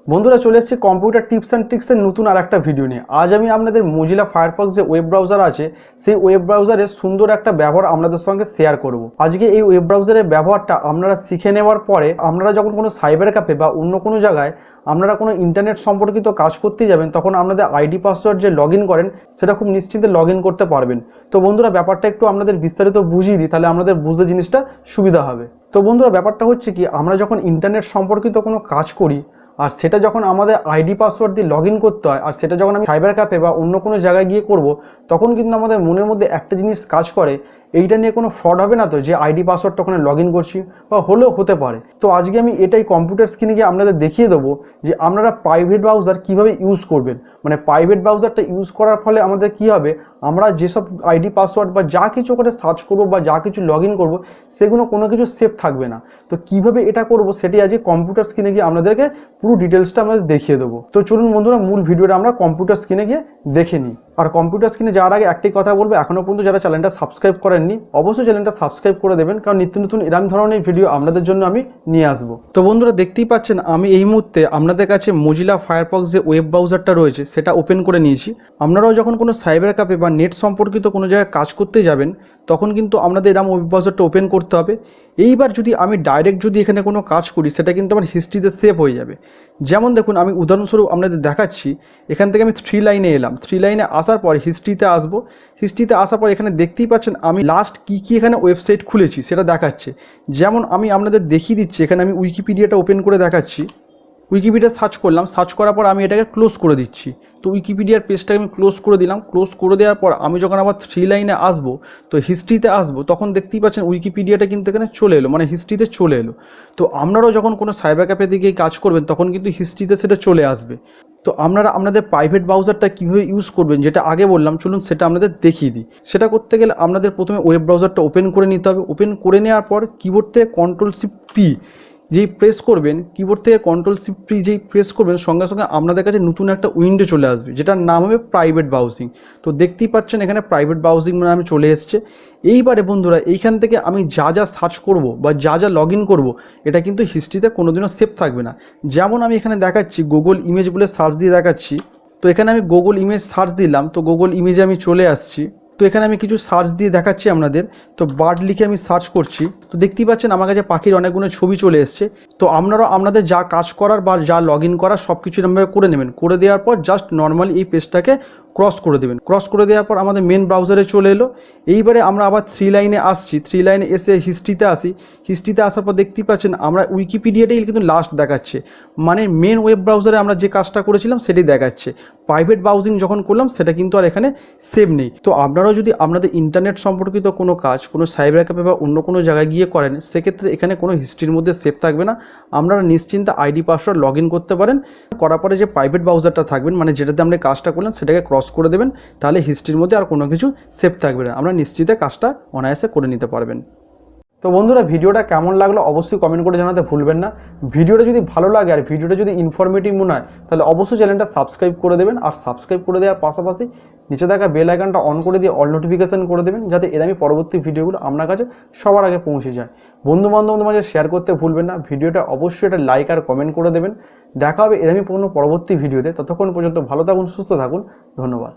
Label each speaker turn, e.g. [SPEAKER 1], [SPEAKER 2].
[SPEAKER 1] বন্ধুরা চলে এসেছি কম্পিউটার টিপস অ্যান্ড ট্রিক্সের নতুন আর একটা ভিডিও নিয়ে। আজ আমি আপনাদের মোজিলা ফায়ারফক্স যে ওয়েব ব্রাউজার আছে সেই ওয়েব ব্রাউজারের সুন্দর একটা ব্যবহার আপনাদের সঙ্গে শেয়ার করব। আজকে এই ওয়েব ব্রাউজারের ব্যবহারটা আপনারা শিখে নেওয়ার পরে আপনারা যখন কোনো সাইবার ক্যাফে বা অন্য কোনো জায়গায় আপনারা কোনো ইন্টারনেট সম্পর্কিত কাজ করতে যাবেন তখন আপনাদের আইডি পাসওয়ার্ড যে লগ ইন করেন সেটা খুব নিশ্চিন্তে লগ ইন করতে পারবেন। তো বন্ধুরা ব্যাপারটা একটু আপনাদের বিস্তারিত বুঝিয়ে দিই, তাহলে আপনাদের বুঝতে জিনিসটা সুবিধা হবে। তো বন্ধুরা ব্যাপারটা হচ্ছে কি, আমরা যখন ইন্টারনেট সম্পর্কিত কোনো কাজ করি আর সেটা যখন আমাদের আইডি পাসওয়ার্ড দিয়ে লগ ইন করতে হয়, আর সেটা যখন আমি সাইবার ক্যাফে বা অন্য কোনো জায়গায় গিয়ে করব, তখন কিন্তু আমাদের মনের মধ্যে একটা জিনিস কাজ করে, এইটা নিয়ে কোনো ফ্রড হবে না তো, যে আইডি পাসওয়ার্ডটা ওখানে লগ ইন করছি, বা হলেও হতে পারে। তো আজকে আমি এটাই কম্পিউটার স্ক্রিনে গিয়ে আপনাদের দেখিয়ে দেবো যে আপনারা প্রাইভেট ব্রাউজার কীভাবে ইউজ করবেন। মানে প্রাইভেট ব্রাউজারটা ইউজ করার ফলে আমাদের কি হবে, আমরা যেসব আইডি পাসওয়ার্ড বা যা কিছু করে সার্চ করব বা যা কিছু লগ ইন করবো সেগুলো কোনো কিছু সেফ থাকবে না। তো কিভাবে এটা করব সেটি আজকে কম্পিউটার স্ক্রিনে গিয়ে আপনাদেরকে পুরো ডিটেলসটা আমাদের দেখিয়ে দেবো। তো চলুন বন্ধুরা মূল ভিডিওটা আমরা কম্পিউটার স্ক্রিনে গিয়ে দেখে নিই। আর কম্পিউটার স্ক্রিনে যাওয়ার আগে একটাই কথা বলবো, এখনও পর্যন্ত যারা চ্যানেলটা সাবস্ক্রাইব করেননি অবশ্যই চ্যানেলটা সাবস্ক্রাইব করে দেবেন, কারণ নিত্য নতুন এরকম ধরনের ভিডিও আপনাদের জন্য আমি নিয়ে আসবো। তো বন্ধুরা দেখতেই পাচ্ছেন আমি এই মুহূর্তে আপনাদের কাছে মোজিলা ফায়ারফক্স যে ওয়েব ব্রাউজারটা রয়েছে সেটা ওপেন করে নিয়েছি। আপনারাও যখন কোনো সাইবার ক্যাফে বা নেট সম্পর্কিত কোনো জায়গায় কাজ করতে যাবেন তখন কিন্তু আপনাদের এরকম ওয়েব ব্রাউজারটা ওপেন করতে হবে। এইবার যদি আমি ডাইরেক্ট যদি এখানে কোনো কাজ করি সেটা কিন্তু আমার হিস্ট্রিতে সেভ হয়ে যাবে। যেমন দেখুন আমি উদাহরণস্বরূপ আপনাদের দেখাচ্ছি, এখান থেকে আমি 3 লাইনে এলাম, 3 লাইনে আসার পর হিস্ট্রিতে আসবো। হিস্ট্রিতে আসার পর এখানে দেখতেই পাচ্ছেন আমি লাস্ট কী এখানে ওয়েবসাইট খুলেছি সেটা দেখাচ্ছে। যেমন আমি আপনাদের দেখিয়ে দিচ্ছি, এখানে আমি উইকিপিডিয়াটা ওপেন করে দেখাচ্ছি। উইকিপিডিয়া সার্চ করলাম, সার্চ করার পর আমি এটাকে ক্লোজ করে দিচ্ছি। তো উইকিপিডিয়ার পেজটাকে আমি ক্লোজ করে দিলাম। ক্লোজ করে দেওয়ার পর আমি যখন আবার 3 লাইনে আসবো, তো হিস্ট্রিতে আসবো, তখন দেখতেই পাচ্ছেন উইকিপিডিয়াটা কিন্তু এখানে চলে এলো, মানে হিস্ট্রিতে চলে এলো। তো আপনারাও যখন কোনো সাইবার ক্যাফে দিকে কাজ করবেন তখন কিন্তু হিস্ট্রিতে সেটা চলে আসবে। তো আপনারা আপনাদের প্রাইভেট ব্রাউজারটা কীভাবে ইউজ করবেন যেটা আগে বললাম, চলুন সেটা আপনাদের দেখিয়ে দিই। সেটা করতে গেলে আপনাদের প্রথমে ওয়েব ব্রাউজারটা ওপেন করে নিতে হবে। ওপেন করে নেওয়ার পর কিবোর্ড থেকে Ctrl+Shift+P যেই প্রেস করবেন, কিবোর্ড থেকে Ctrl+Shift+P যেই প্রেস করবেন সঙ্গে সঙ্গে আপনাদের কাছে নতুন একটা উইন্ডো চলে আসবে যেটার নাম হবে প্রাইভেট ব্রাউজিং। তো দেখতেই পাচ্ছেন এখানে প্রাইভেট ব্রাউজিং মানে আমি চলে এসছে। এইবারে বন্ধুরা এইখান থেকে আমি যা যা সার্চ করব বা যা যা লগ ইন করবো এটা কিন্তু হিস্ট্রিতে কোনোদিনও সেভ থাকবে না। যেমন আমি এখানে দেখাচ্ছি গুগল ইমেজ বলে সার্চ দিয়ে দেখাচ্ছি। তো এখানে আমি গুগল ইমেজ সার্চ দিলাম, তো গুগল ইমেজে আমি চলে আসছি। তো এখানে আমি কিছু সার্চ দিয়ে দেখাচ্ছি আপনাদের। তো বার্ড লিখে আমি সার্চ করছি, তো দেখতেই পাচ্ছেন আমার কাছে পাখির অনেকগুলো ছবি চলে এসছে। তো আপনারাও আপনাদের যা কাজ করার বা যা লগ ইন করার সব কিছু এরকমভাবে করে নেবেন। করে দেওয়ার পর জাস্ট নর্মালি এই পেজটাকে ক্রস করে দেবেন। ক্রস করে দেওয়ার পর আমাদের মেন ব্রাউজারে চলে এলো। এইবারে আমরা আবার 3 লাইনে আসছি, 3 লাইনে এসে হিস্ট্রিতে আসি। হিস্ট্রিতে আসার পর দেখতেই পাচ্ছেন আমরা উইকিপিডিয়াটাই কিন্তু লাস্ট দেখাচ্ছে, মানে মেন ওয়েব ব্রাউজারে আমরা যে কাজটা করেছিলাম সেটাই দেখাচ্ছে। প্রাইভেট ব্রাউজিং যখন করলাম সেটা কিন্তু আর এখানে সেভ নেই। তো আপনারাও যদি আপনাদের ইন্টারনেট সম্পর্কিত কোনো কাজ কোনো সাইবার ক্যাফে বা অন্য কোনো জায়গায় গিয়ে করেন সেক্ষেত্রে এখানে কোনো হিস্ট্রির মধ্যে সেভ থাকবে না। আপনারা নিশ্চিন্তে আইডি পাসওয়ার্ড লগ ইন করতে পারেন। করার পরে যে প্রাইভেট ব্রাউজারটা থাকবেন মানে যেটাতে আমরা কাজটা করলেন সেটাকে ক্রস করে দেবেন, তাহলে হিস্ট্রির মধ্যে আর কোনো কিছু সেভ থাকবে না। আমরা নিশ্চিন্তে কাজটা অনায়াসে করে নিতে পারবেন। তো বন্ধুরা ভিডিওটা কেমন লাগলো অবশ্যই কমেন্ট করে জানাতে ভুলবেন না। ভিডিওটা যদি ভালো লাগে আর ভিডিওটা যদি ইনফরমেটিভ মনে হয় তাহলে অবশ্যই চ্যানেলটা সাবস্ক্রাইব করে দেবেন। আর সাবস্ক্রাইব করে দেওয়ার পাশাপাশি নিচে থাকা বেল আইকনটা অন করে দিয়ে অল নোটিফিকেশন করে দেবেন, যাতে এরকমই পরবর্তী ভিডিওগুলো আপনার কাছে সবার আগে পৌঁছে যায়। বন্ধু বান্ধবদের মাঝে শেয়ার করতে ভুলবেন না। ভিডিওটা অবশ্যই একটা লাইক আর কমেন্ট করে দেবেন। দেখা হবে এরকমই পরবর্তী ভিডিওতে। ততক্ষণ পর্যন্ত ভালো থাকুন, সুস্থ থাকুন, ধন্যবাদ।